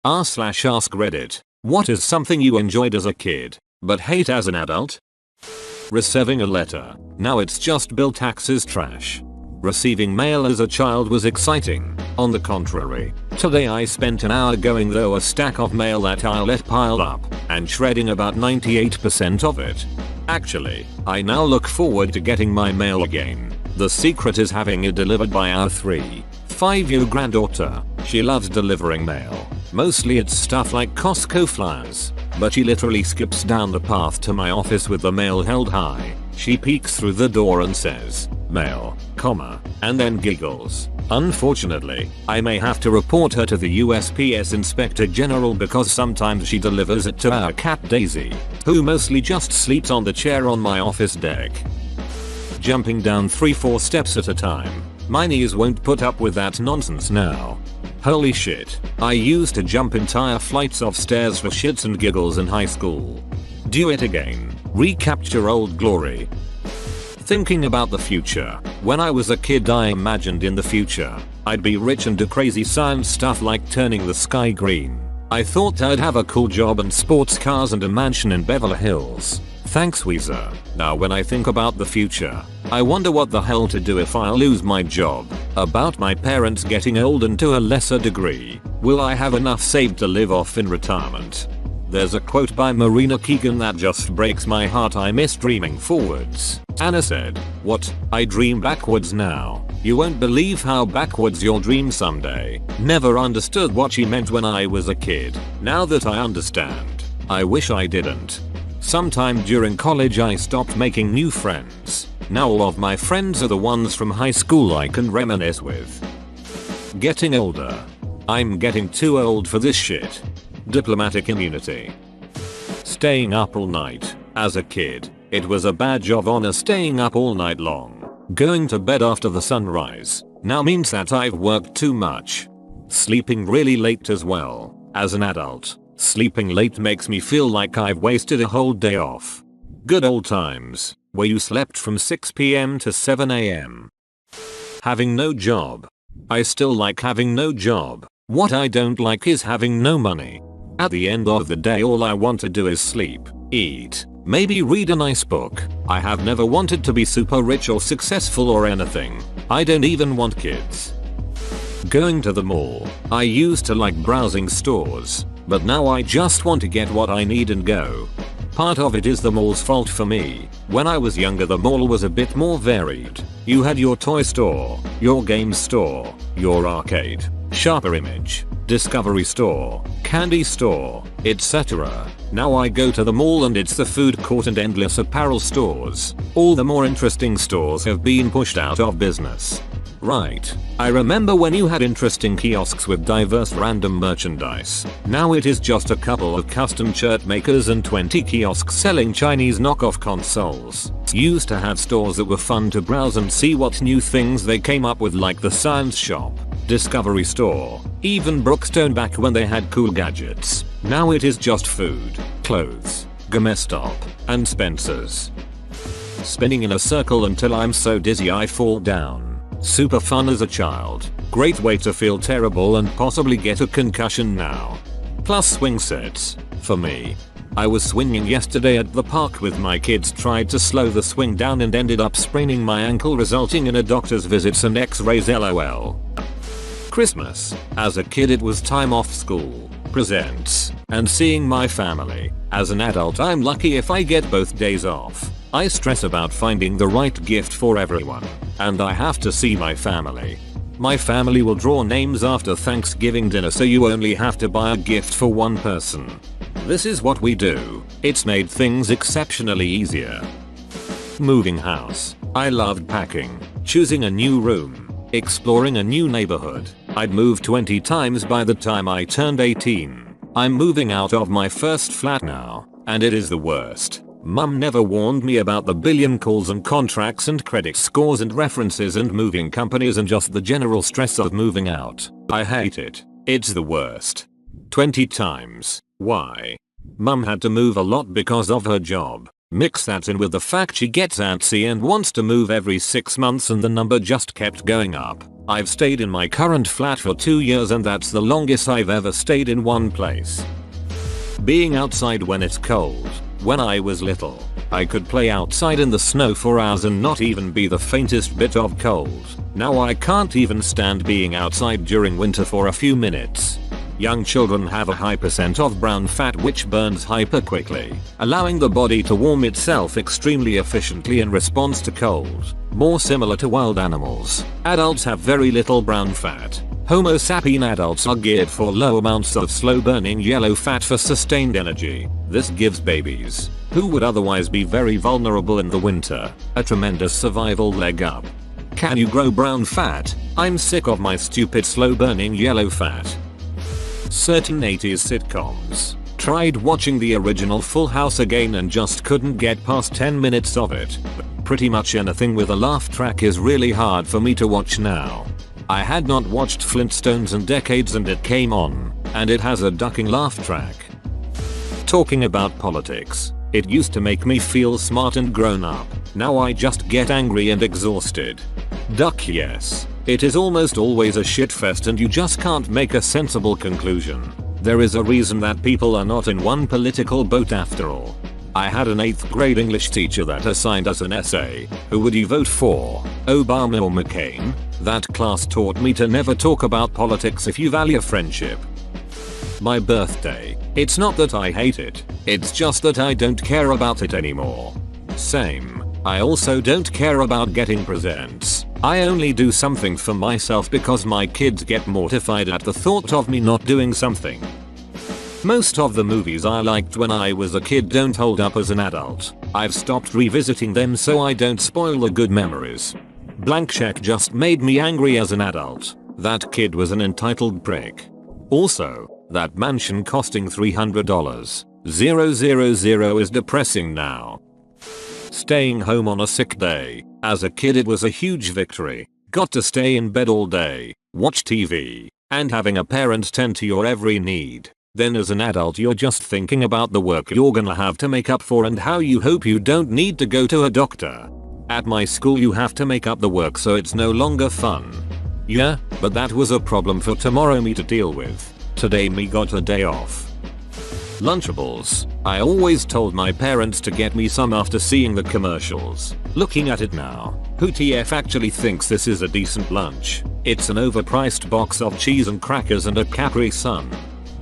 r/ask Reddit. What is something you enjoyed as a kid, but hate as an adult? Receiving a letter. Now it's just bill taxes trash. Receiving mail as a child was exciting. On the contrary, today I spent an hour going through a stack of mail that I let pile up and shredding about 98% of it. Actually, I now look forward to getting my mail again. The secret is having it delivered by our 3-5-year granddaughter. She loves delivering mail. Mostly it's stuff like Costco flyers, but she literally skips down the path to my office with the mail held high. She peeks through the door and says, "Mail, comma," and then giggles. Unfortunately, I may have to report her to the USPS Inspector General because sometimes she delivers it to our cat Daisy, who mostly just sleeps on the chair on my office deck. Jumping down 3-4 steps at a time. My knees won't put up with that nonsense now. Holy shit, I used to jump entire flights of stairs for shits and giggles in high school. Do it again. Recapture old glory. Thinking about the future. When I was a kid I imagined in the future, I'd be rich and do crazy science stuff like turning the sky green. I thought I'd have a cool job and sports cars and a mansion in Beverly Hills. Thanks Weezer. Now when I think about the future, I wonder what the hell to do if I lose my job. About my parents getting old and to a lesser degree, will I have enough saved to live off in retirement? There's a quote by Marina Keegan that just breaks my heart. I miss dreaming forwards. Anna said, "What? I dream backwards now. You won't believe how backwards you'll dream someday." Never understood what she meant when I was a kid. Now that I understand, I wish I didn't. Sometime during college I stopped making new friends. Now all of my friends are the ones from high school I can reminisce with. Getting older. I'm getting too old for this shit. Diplomatic immunity. Staying up all night. As a kid, it was a badge of honor staying up all night long. Going to bed after the sunrise now means that I've worked too much. Sleeping really late as well. As an adult, sleeping late makes me feel like I've wasted a whole day off. Good old times, where you slept from 6 PM to 7 AM. Having no job. I still like having no job. What I don't like is having no money. At the end of the day all I want to do is sleep, eat, maybe read a nice book. I have never wanted to be super rich or successful or anything. I don't even want kids. Going to the mall. I used to like browsing stores, but now I just want to get what I need and go. Part of it is the mall's fault for me. When I was younger the mall was a bit more varied. You had your toy store, your game store, your arcade, Sharper Image, Discovery Store, Candy Store, etc. Now I go to the mall and it's the food court and endless apparel stores. All the more interesting stores have been pushed out of business. Right. I remember when you had interesting kiosks with diverse random merchandise. Now it is just a couple of custom shirt makers and 20 kiosks selling Chinese knockoff consoles. Used to have stores that were fun to browse and see what new things they came up with, like the Science Shop, Discovery Store, even Brookstone back when they had cool gadgets. Now it is just food, clothes, GameStop, and Spencer's. Spinning in a circle until I'm so dizzy I fall down. Super fun as a child. Great way to feel terrible and possibly get a concussion now. Plus swing sets. For me. I was swinging yesterday at the park with my kids, tried to slow the swing down and ended up spraining my ankle, resulting in a doctor's visits and x-rays lol. Christmas. As a kid it was time off school, presents, and seeing my family. As an adult I'm lucky if I get both days off. I stress about finding the right gift for everyone, and I have to see my family. My family will draw names after Thanksgiving dinner, so you only have to buy a gift for one person. This is what we do. It's made things exceptionally easier. Moving house. I loved packing, choosing a new room, exploring a new neighborhood. I'd moved 20 times by the time I turned 18. I'm moving out of my first flat now, and it is the worst. Mum never warned me about the billion calls and contracts and credit scores and references and moving companies and just the general stress of moving out. I hate it. It's the worst. 20 times. Why? Mum had to move a lot because of her job. Mix that in with the fact she gets antsy and wants to move every 6 months and the number just kept going up. I've stayed in my current flat for 2 years and that's the longest I've ever stayed in one place. Being outside when it's cold. When I was little, I could play outside in the snow for hours and not even be the faintest bit of cold. Now I can't even stand being outside during winter for a few minutes. Young children have a high percent of brown fat which burns hyper quickly, allowing the body to warm itself extremely efficiently in response to cold, more similar to wild animals. Adults have very little brown fat. Homo sapien adults are geared for low amounts of slow burning yellow fat for sustained energy. This gives babies, who would otherwise be very vulnerable in the winter, a tremendous survival leg up. Can you grow brown fat? I'm sick of my stupid slow burning yellow fat. Certain 80s sitcoms. Tried watching the original Full House again and just couldn't get past 10 minutes of it. Pretty much anything with a laugh track is really hard for me to watch now. I had not watched Flintstones in decades and it came on, and it has a ducking laugh track. Talking about politics. It used to make me feel smart and grown up. Now I just get angry and exhausted. Duck yes. It is almost always a shitfest and you just can't make a sensible conclusion. There is a reason that people are not in one political boat after all. I had an 8th grade English teacher that assigned us an essay. Who would you vote for, Obama or McCain? That class taught me to never talk about politics if you value friendship. My birthday. It's not that I hate it, it's just that I don't care about it anymore. Same. I also don't care about getting presents. I only do something for myself because my kids get mortified at the thought of me not doing something. Most of the movies I liked when I was a kid don't hold up as an adult. I've stopped revisiting them so I don't spoil the good memories. Blank Check just made me angry as an adult. That kid was an entitled prick. Also, that mansion costing $300,000 is depressing now. Staying home on a sick day. As a kid it was a huge victory. Got to stay in bed all day, watch TV, and having a parent tend to your every need. Then as an adult you're just thinking about the work you're gonna have to make up for and how you hope you don't need to go to a doctor. At my school you have to make up the work so it's no longer fun. Yeah, but that was a problem for tomorrow me to deal with. Today me got a day off. Lunchables. I always told my parents to get me some after seeing the commercials. Looking at it now, who TF actually thinks this is a decent lunch? It's an overpriced box of cheese and crackers and a Capri Sun.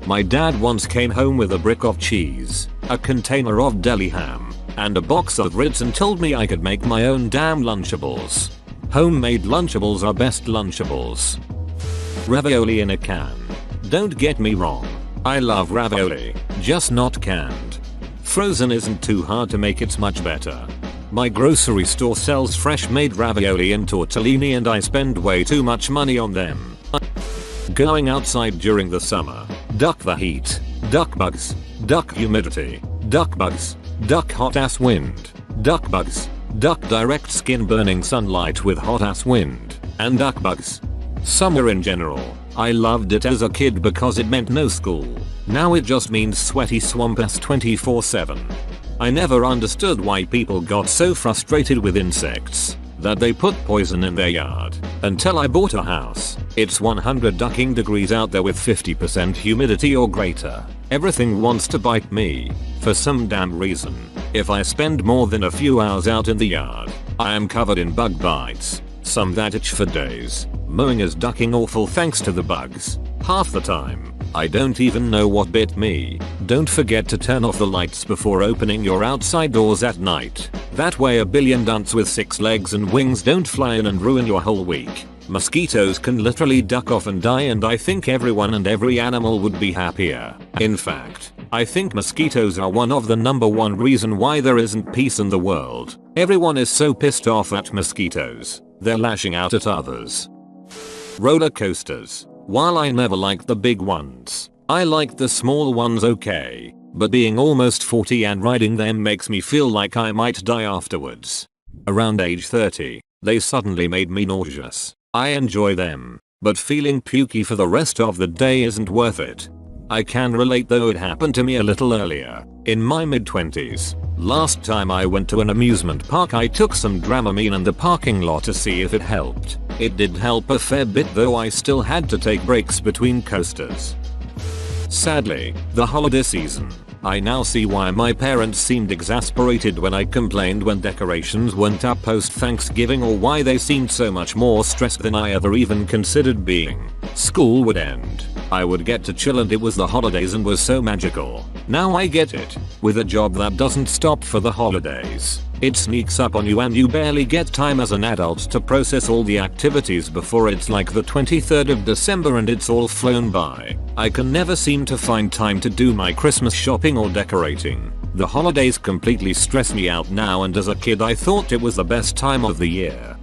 My dad once came home with a brick of cheese, a container of deli ham, and a box of Ritz and told me I could make my own damn Lunchables. Homemade Lunchables are best Lunchables. Ravioli in a can. Don't get me wrong. I love ravioli, just not canned. Frozen isn't too hard to make, it's much better. My grocery store sells fresh made ravioli and tortellini and I spend way too much money on them. Going outside during the summer. Duck the heat. Duck bugs. Duck humidity. Duck bugs. Duck hot ass wind. Duck bugs. Duck direct skin burning sunlight with hot ass wind. And duck bugs. Summer in general. I loved it as a kid because it meant no school. Now it just means sweaty swamp ass 24/7. I never understood why people got so frustrated with insects that they put poison in their yard until I bought a house. It's 100 ducking degrees out there with 50% humidity or greater. Everything wants to bite me for some damn reason. If I spend more than a few hours out in the yard, I am covered in bug bites. Some that itch for days. Mowing is ducking awful thanks to the bugs. Half the time, I don't even know what bit me. Don't forget to turn off the lights before opening your outside doors at night. That way a billion dunts with 6 legs and wings don't fly in and ruin your whole week. Mosquitoes can literally duck off and die and I think everyone and every animal would be happier. In fact, I think mosquitoes are one of the #1 reason why there isn't peace in the world. Everyone is so pissed off at mosquitoes. They're lashing out at others. Roller coasters. While I never liked the big ones, I liked the small ones okay, but being almost 40 and riding them makes me feel like I might die afterwards. Around age 30, they suddenly made me nauseous. I enjoy them, but feeling pukey for the rest of the day isn't worth it. I can relate though it happened to me a little earlier. In my mid-20s. Last time I went to an amusement park I took some Dramamine in the parking lot to see if it helped. It did help a fair bit, though I still had to take breaks between coasters. Sadly, the holiday season. I now see why my parents seemed exasperated when I complained when decorations went up post Thanksgiving, or why they seemed so much more stressed than I ever even considered being. School would end. I would get to chill and it was the holidays and was so magical. Now I get it. With a job that doesn't stop for the holidays, it sneaks up on you and you barely get time as an adult to process all the activities before it's like the 23rd of December and it's all flown by. I can never seem to find time to do my Christmas shopping or decorating. The holidays completely stress me out now, and as a kid I thought it was the best time of the year.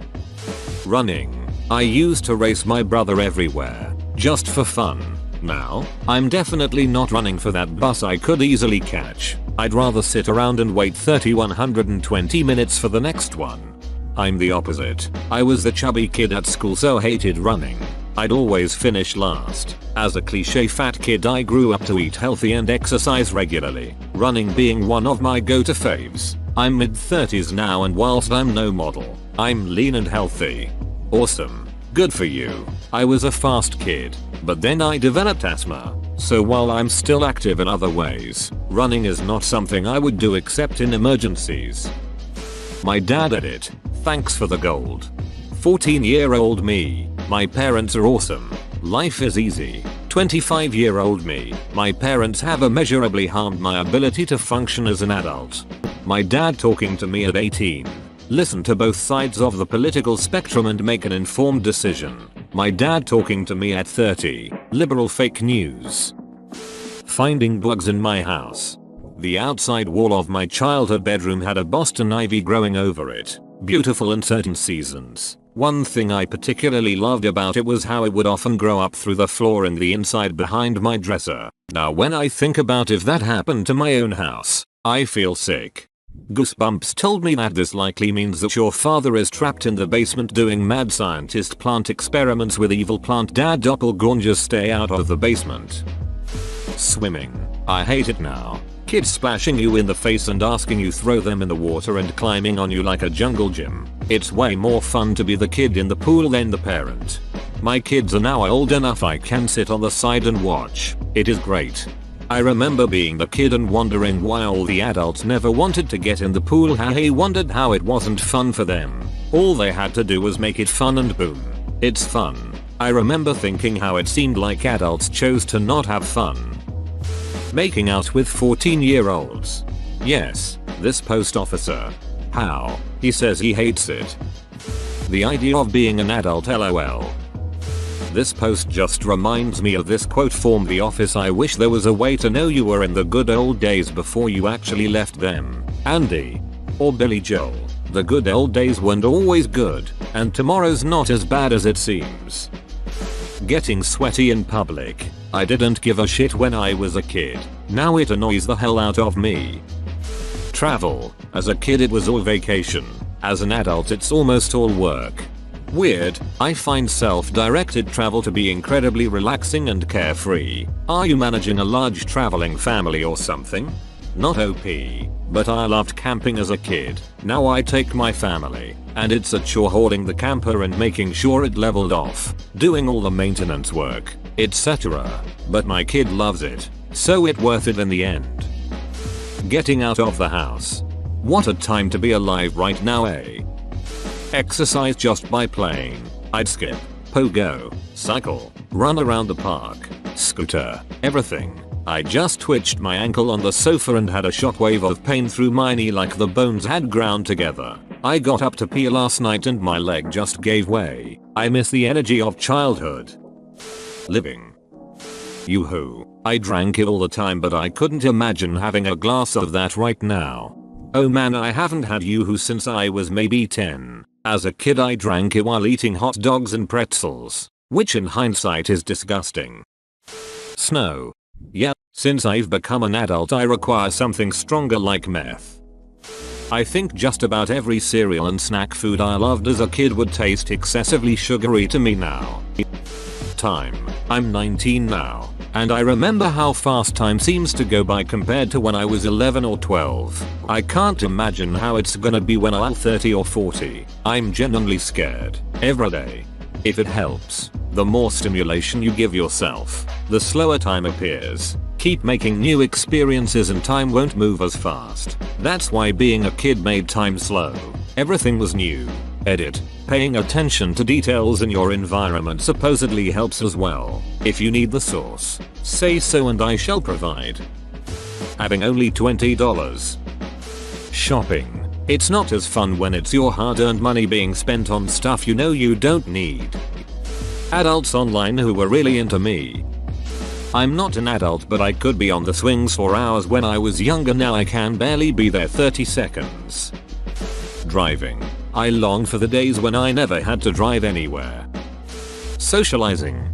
Running. I used to race my brother everywhere, just for fun. Now, I'm definitely not running for that bus I could easily catch. I'd rather sit around and wait 120 minutes for the next one. I'm the opposite. I was the chubby kid at school, so hated running. I'd always finish last. As a cliche fat kid I grew up to eat healthy and exercise regularly, running being one of my go-to faves. I'm mid-30s now, and whilst I'm no model, I'm lean and healthy. Awesome. Good for you. I was a fast kid, but then I developed asthma. So while I'm still active in other ways, running is not something I would do except in emergencies. My dad did it. Thanks for the gold. 14-year-old me. My parents are awesome. Life is easy. 25-year-old me. My parents have immeasurably harmed my ability to function as an adult. My dad talking to me at 18. Listen to both sides of the political spectrum and make an informed decision. My dad talking to me at 30. Liberal fake news. Finding bugs in my house. The outside wall of my childhood bedroom had a Boston ivy growing over it. Beautiful in certain seasons. One thing I particularly loved about it was how it would often grow up through the floor in the inside behind my dresser. Now when I think about if that happened to my own house, I feel sick. Goosebumps told me that this likely means that your father is trapped in the basement doing mad scientist plant experiments with evil plant dad doppelgangers. Stay out of the basement. Swimming. I hate it now. Kids splashing you in the face and asking you throw them in the water and climbing on you like a jungle gym. It's way more fun to be the kid in the pool than the parent. My kids are now old enough I can sit on the side and watch. It is great. I remember being the kid and wondering why all the adults never wanted to get in the pool. I wondered how it wasn't fun for them. All they had to do was make it fun and boom. It's fun. I remember thinking how it seemed like adults chose to not have fun. Making out with 14-year-olds. Yes, this post officer. How? He says he hates it. The idea of being an adult, lol. This post just reminds me of this quote from The Office: I wish there was a way to know you were in the good old days before you actually left them. Andy. Or Billy Joel. The good old days weren't always good, and tomorrow's not as bad as it seems. Getting sweaty in public. I didn't give a shit when I was a kid. Now it annoys the hell out of me. Travel. As a kid it was all vacation. As an adult it's almost all work. Weird. I find self-directed travel to be incredibly relaxing and carefree. Are you managing a large traveling family or something? Not OP. But I loved camping as a kid. Now I take my family, and it's a chore hauling the camper and making sure it leveled off, doing all the maintenance work, etc. But my kid loves it, so it's worth it in the end. Getting out of the house. What a time to be alive right now, eh? Exercise just by playing. I'd skip, pogo, cycle, run around the park, scooter, everything. I just twitched my ankle on the sofa and had a shockwave of pain through my knee like the bones had ground together. I got up to pee last night and my leg just gave way. I miss the energy of childhood. Living. Yoo-hoo. I drank it all the time, but I couldn't imagine having a glass of that right now. Oh man, I haven't had Yoo-hoo since I was maybe 10. As a kid I drank it while eating hot dogs and pretzels, which in hindsight is disgusting. Snow. Yeah, since I've become an adult I require something stronger like meth. I think just about every cereal and snack food I loved as a kid would taste excessively sugary to me now. Time. I'm 19 now, And I remember how fast time seems to go by compared to when I was 11 or 12. I can't imagine how it's gonna be when I'm 30 or 40. I'm genuinely scared. Every day. If it helps, the more stimulation you give yourself, the slower time appears. Keep making new experiences and time won't move as fast. That's why being a kid made time slow. Everything was new. Edit. Paying attention to details in your environment supposedly helps as well. If you need the source, say so and I shall provide. Having only $20. Shopping. It's not as fun when it's your hard-earned money being spent on stuff you know you don't need. Adults online who were really into me. I'm not an adult, but I could be on the swings for hours when I was younger. Now I can barely be there 30 seconds. Driving. I long for the days when I never had to drive anywhere. Socializing.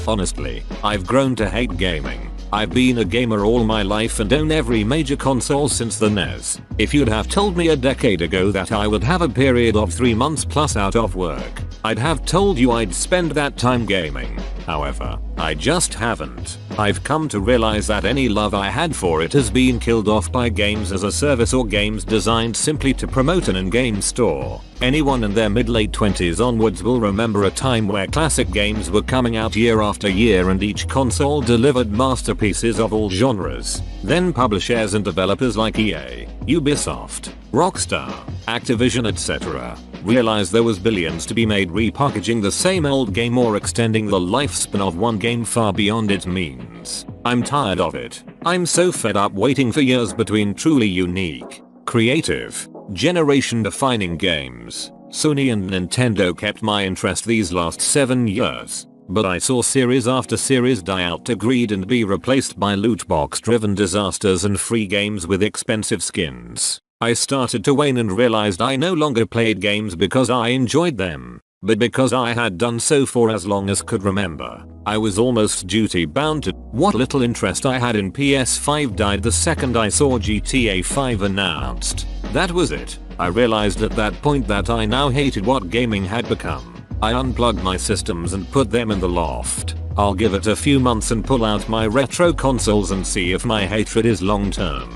Honestly, I've grown to hate gaming. I've been a gamer all my life and own every major console since the NES. If you'd have told me a decade ago that I would have a period of 3 months plus out of work, I'd have told you I'd spend that time gaming. However, I just haven't. I've come to realize that any love I had for it has been killed off by games as a service or games designed simply to promote an in-game store. Anyone in their mid-late 20s onwards will remember a time where classic games were coming out year after year and each console delivered masterpieces of all genres. Then publishers and developers like EA, Ubisoft, Rockstar, Activision etc. realized there was billions to be made repackaging the same old game or extending the lifespan of one game far beyond its means. I'm tired of it. I'm so fed up waiting for years between truly unique, creative, generation-defining games. Sony and Nintendo kept my interest these last 7 years, but I saw series after series die out to greed and be replaced by loot box-driven disasters and free games with expensive skins. I started to wane and realized I no longer played games because I enjoyed them, but because I had done so for as long as could remember. I was almost duty bound to. What little interest I had in PS5 died the second I saw GTA 5 announced. That was it. I realized at that point that I now hated what gaming had become. I unplugged my systems and put them in the loft. I'll give it a few months and pull out my retro consoles and see if my hatred is long term.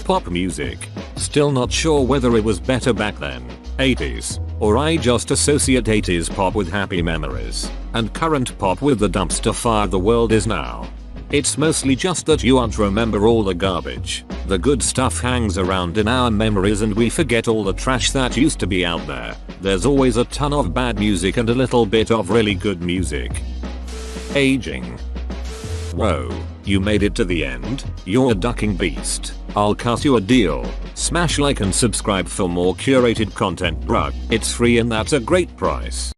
Pop music. Still not sure whether it was better back then, 80s, or I just associate 80s pop with happy memories, and current pop with the dumpster fire the world is now. It's mostly just that you aren't remember all the garbage. The good stuff hangs around in our memories and we forget all the trash that used to be out there. There's always a ton of bad music and a little bit of really good music. Aging. Whoa, you made it to the end? You're a ducking beast. I'll cut you a deal. Smash like and subscribe for more curated content, bruh. It's free and that's a great price.